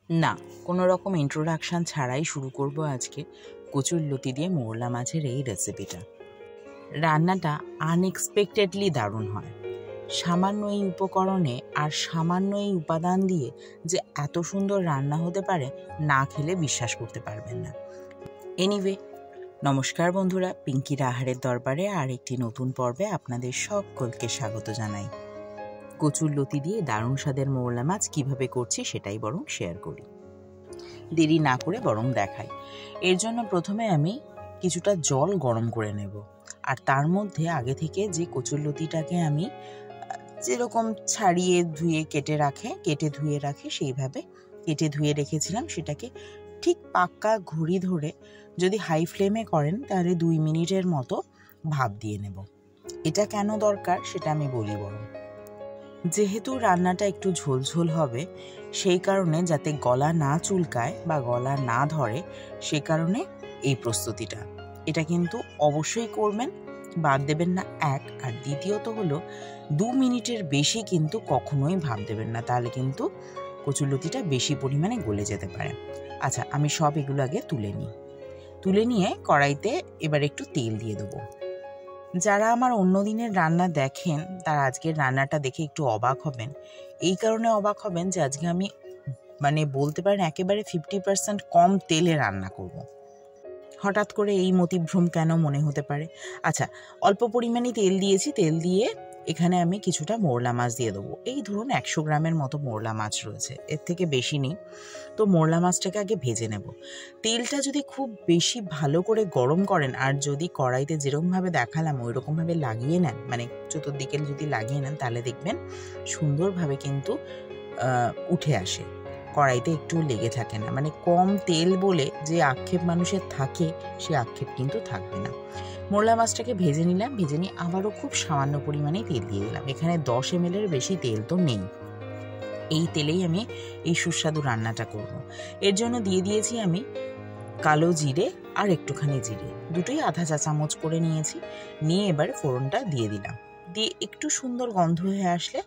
না, কোনো রকম ইন্ট্রোডাকশান ছাড়াই শুরু করব আজকে কচুরলতি দিয়ে মোরলা মাছের এই রেসিপিটা। রান্নাটা আনএক্সপেক্টেডলি দারুণ হয়। সামান্য এই উপকরণে আর সামান্য এই উপাদান দিয়ে যে এত সুন্দর রান্না হতে পারে, না খেলে বিশ্বাস করতে পারবেন না। এনিওয়ে, নমস্কার বন্ধুরা, পিঙ্কির আহারের দরবারে আর একটি নতুন পর্বে আপনাদের সকলকে স্বাগত জানাই। কচুরলতি দিয়ে দারুণ স্বাদের মোরলা মাছ কীভাবে করছি সেটাই বরং শেয়ার করি, দেরি না করে বরং দেখাই। এর জন্য প্রথমে আমি কিছুটা জল গরম করে নেব, আর তার মধ্যে আগে থেকে যে কচুরলতিটাকে আমি যেরকম ছাড়িয়ে ধুয়ে কেটে ধুয়ে রাখে সেইভাবে কেটে ধুয়ে রেখেছিলাম, সেটাকে ঠিক পাক্কা ঘুরি ধরে যদি হাই ফ্লেমে করেন তাহলে 2 মিনিটের মতো ভাপ দিয়ে নেব। এটা কেন দরকার সেটা আমি বলি বরং। যেহেতু রান্নাটা একটু ঝোলঝোল হবে, সেই কারণে যাতে গলা না চুলকায় বা গলা না ধরে, সে কারণে এই প্রস্তুতিটা। এটা কিন্তু অবশ্যই করবেন, বাদ দেবেন না এক। আর দ্বিতীয়ত হলো 2 মিনিটের বেশি কিন্তু কখনোই ভাপ দেবেন না, তাহলে কিন্তু কচুরলতিটা বেশি পরিমাণে গলে যেতে পারে। আচ্ছা, আমি সব এগুলো আগে তুলে নিয়ে কড়াইতে এবার একটু তেল দিয়ে দেবো। যারা আমার অন্য দিনের রান্না দেখেন তারা আজকের রান্নাটা দেখে একটু অবাক হবেন। এই কারণে অবাক হবেন যে আজকে আমি বলতে পারেন একেবারে 50% কম তেলে রান্না করব। হঠাৎ করে এই মতিভ্রম কেন মনে হতে পারে? আচ্ছা, অল্প পরিমাণে তেল দিয়েছি। তেল দিয়ে এখানে আমি কিছুটা মোরলা মাছ দিয়ে দেবো। এই ধরুন 100 গ্রামের মতো মোরলা মাছ রয়েছে, এর থেকে বেশি নেই। তো মোরলা মাছটাকে আগে ভেজে নেব। তেলটা যদি খুব বেশি ভালো করে গরম করেন, আর যদি কড়াইতে যেরকমভাবে দেখালাম ওই রকমভাবে লাগিয়ে নেন, চতুর্দিকে যদি লাগিয়ে নেন, তাহলে দেখবেন সুন্দরভাবে কিন্তু উঠে আসে, কড়াইতে একটু লেগে থাকে না। কম তেল বলে যে আক্ষেপ মানুষের থাকে, সে আক্ষেপ কিন্তু থাকবে না। মোরলা মাছটাকে ভেজে নিলাম, ভেজে নিয়ে আবারও খুব সামান্য পরিমাণে তেল দিয়ে দিলাম। এখানে 10 ml বেশি তেল তো নেই, এই তেলেই আমি এই সুস্বাদু রান্নাটা করব। এর জন্য দিয়ে দিয়েছি আমি কালো জিরে আর একটুখানি জিরে, দুটোই আধা চা চামচ করে নিয়েছি। নিয়ে এবার ফোড়নটা দিয়ে দিলাম। দিয়ে একটু সুন্দর গন্ধ হয়ে আসলে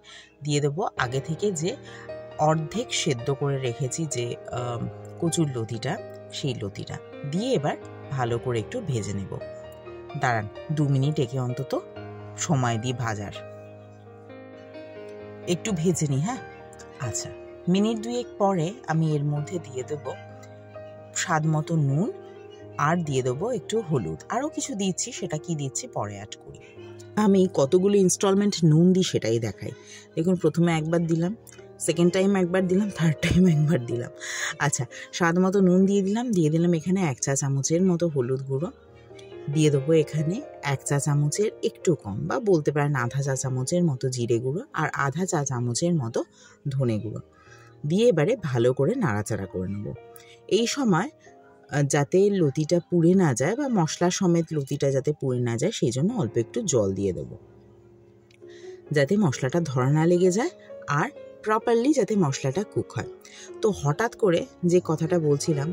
দিয়ে দেবো আগে থেকে যে অর্ধেক সেদ্ধ করে রেখেছি যে কচুরলতিটা, সেই লতিটা দিয়ে এবার ভালো করে একটু ভেজে নেব। দাঁড়ান, 2 মিনিট একে অন্তত সময় দিয়ে ভাজার, একটু ভেজে নিই। হ্যাঁ, আচ্ছা, মিনিট 2 পরে আমি এর মধ্যে দিয়ে দেব স্বাদ মতো নুন, আর দিয়ে দেবো একটু হলুদ। আরও কিছু দিচ্ছি, সেটা কি দিচ্ছি পরে অ্যাড করি। আমি কতগুলো ইনস্টলমেন্ট নুন দিই সেটাই দেখাই। দেখুন, প্রথমে একবার দিলাম, সেকেন্ড টাইম একবার দিলাম, থার্ড টাইম একবার দিলাম। আচ্ছা, স্বাদ মতো নুন দিয়ে দিলাম এখানে 1 চা চামচের মতো হলুদ গুঁড়ো, দিয়ে দেবো এখানে 1 চা চামচের একটু কম বা বলতে পারেন আধা চা চামচের মতো জিরে গুঁড়ো, আর আধা চা চামচের মতো ধনে গুঁড়ো দিয়ে এবারে ভালো করে নাড়াচাড়া করে নেব। এই সময় যাতে লতিটা পুড়ে না যায় বা মশলা সমেত লতিটা যাতে পুড়ে না যায়, সেই জন্য অল্প একটু জল দিয়ে দেবো, যাতে মশলাটা ধরা না লেগে যায় আর প্রপারলি যাতে মশলাটা কুক হয়। তো হঠাৎ করে যে কথাটা বলছিলাম,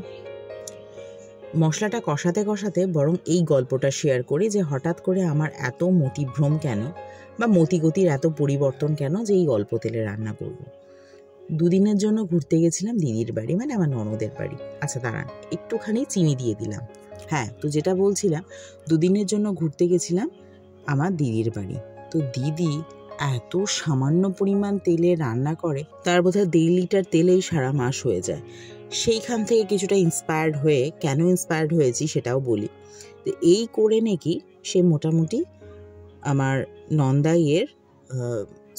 মশলাটা কষাতে কষাতে বরং এই গল্পটা শেয়ার করি যে হঠাৎ করে আমার এত মতিভ্রম কেন বা মতিগতির এত পরিবর্তন কেন যে এই অল্প তেলে রান্না করব। 2 দিনের জন্য ঘুরতে গেছিলাম দিদির বাড়ি, আমার ননদের বাড়ি। আচ্ছা দাঁড়ান, একটুখানি চিনি দিয়ে দিলাম। হ্যাঁ, তো যেটা বলছিলাম, 2 দিনের জন্য ঘুরতে গেছিলাম আমার দিদির বাড়ি। তো দিদি এত সামান্য পরিমাণ তেলে রান্না করে, তার বোধহয় 1.5 লিটার তেলেই সারা মাস হয়ে যায়। সেইখান থেকে কিছুটা ইন্সপায়ার্ড হয়ে, কেন ইন্সপায়ার্ড হয়েছি সেটাও বলি। তো এই করে নাকি সে মোটামুটি আমার নন্দাইয়ের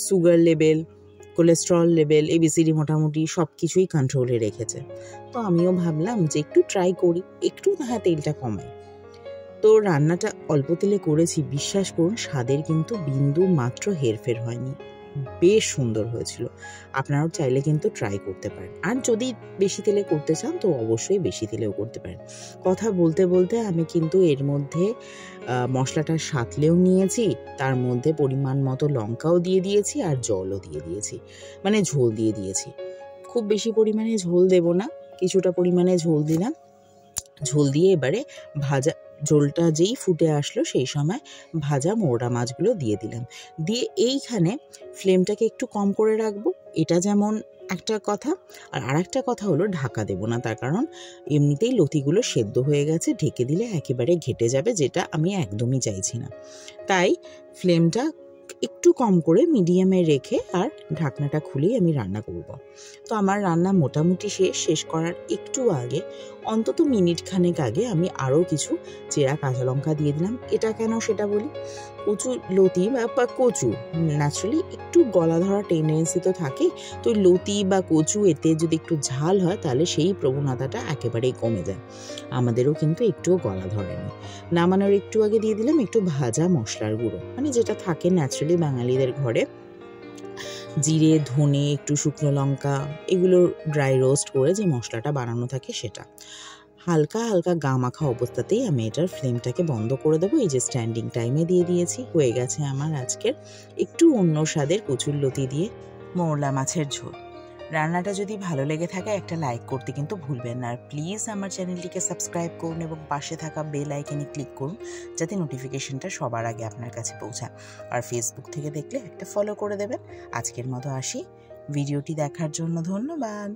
sugar level, cholesterol level, A B C D মোটামুটি সব কিছুই কন্ট্রোলে রেখেছে। তো আমিও ভাবলাম যে একটু ট্রাই করি, একটু না হয় তেলটা কমাই। তো রান্নাটা অল্প তেলে করেছি, বিশ্বাস করুন স্বাদের কিন্তু বিন্দু মাত্র হেরফের হয়নি, বেশ সুন্দর হয়েছিল। আপনারাও চাইলে কিন্তু ট্রাই করতে পারেন, আর যদি বেশি তেলে করতে চান তো অবশ্যই বেশি তেলেও করতে পারেন। কথা বলতে বলতে আমি কিন্তু এর মধ্যে মশলাটা সাঁতলেও নিয়েছি, তার মধ্যে পরিমাণ মতো লঙ্কাও দিয়ে দিয়েছি আর জলও দিয়ে দিয়েছি, ঝোল দিয়ে দিয়েছি। খুব বেশি পরিমাণে ঝোল দেব না, কিছুটা পরিমাণে ঝোল দিলাম। ঝোল দিয়ে এবারে ভাজা ঝোলটা যেই ফুটে আসলো সেই সময় ভাজা মোরলা মাছগুলো দিয়ে দিলাম। দিয়ে এইখানে ফ্লেমটাকে একটু কম করে রাখবো, এটা যেমন একটা কথা, আর আরেকটা কথা হলো ঢাকা দেবো না, তার কারণ এমনিতেই লতিগুলো সেদ্ধ হয়ে গেছে, ঢেকে দিলে একেবারে ঘেটে যাবে, যেটা আমি একদমই চাইছি না। তাই ফ্লেমটা একটু কম করে মিডিয়ামে রেখে আর ঢাকনাটা খুলেই আমি রান্না করব। তো আমার রান্না মোটামুটি শেষ করার একটু আগে, অন্তত মিনিট খানেক আগে, আমি আরও কিছু চেরা কাঁচা লঙ্কা দিয়ে দিলাম। এটা কেন সেটা বলি। কচু লতি বা কচু ন্যাচারালি একটু গলা ধরা টেন্ডেন্সি তো থাকেই। তো লতি বা কচু এতে যদি একটু ঝাল হয় তাহলে সেই প্রবণতাটা একেবারেই কমে যায়। আমাদেরও কিন্তু একটুও গলা ধরেনি। নামানোর একটু আগে দিয়ে দিলাম একটু ভাজা মশলার গুঁড়ো, মানে যেটা থাকে ন্যাচারালি বাঙালিদের ঘরে, জিরে, ধনে, একটু শুকনো লঙ্কা, এগুলো ড্রাই রোস্ট করে যে মশলাটা বানানো থাকে সেটা। হালকা হালকা গা মাখা অবস্থাতেই আমি এটার ফ্লেমটাকে বন্ধ করে দেবো। এই যে স্ট্যান্ডিং টাইমে দিয়ে দিয়েছি। হয়ে গেছে আমার আজকের একটু অন্য স্বাদের কচুরলতি দিয়ে মোরলা মাছের ঝোল। রান্নাটা যদি ভালো লেগে থাকে একটা লাইক করতে কিন্তু ভুলবেন না। আর প্লিজ আমার চ্যানেলটিকে সাবস্ক্রাইব করুন এবং পাশে থাকা বেল আইকনে ক্লিক করুন, যাতে নোটিফিকেশনটা সবার আগে আপনার কাছে পৌঁছায়। আর ফেসবুক থেকে দেখলে একটা ফলো করে দেবেন। আজকের মতো আসি। ভিডিওটি দেখার জন্য ধন্যবাদ।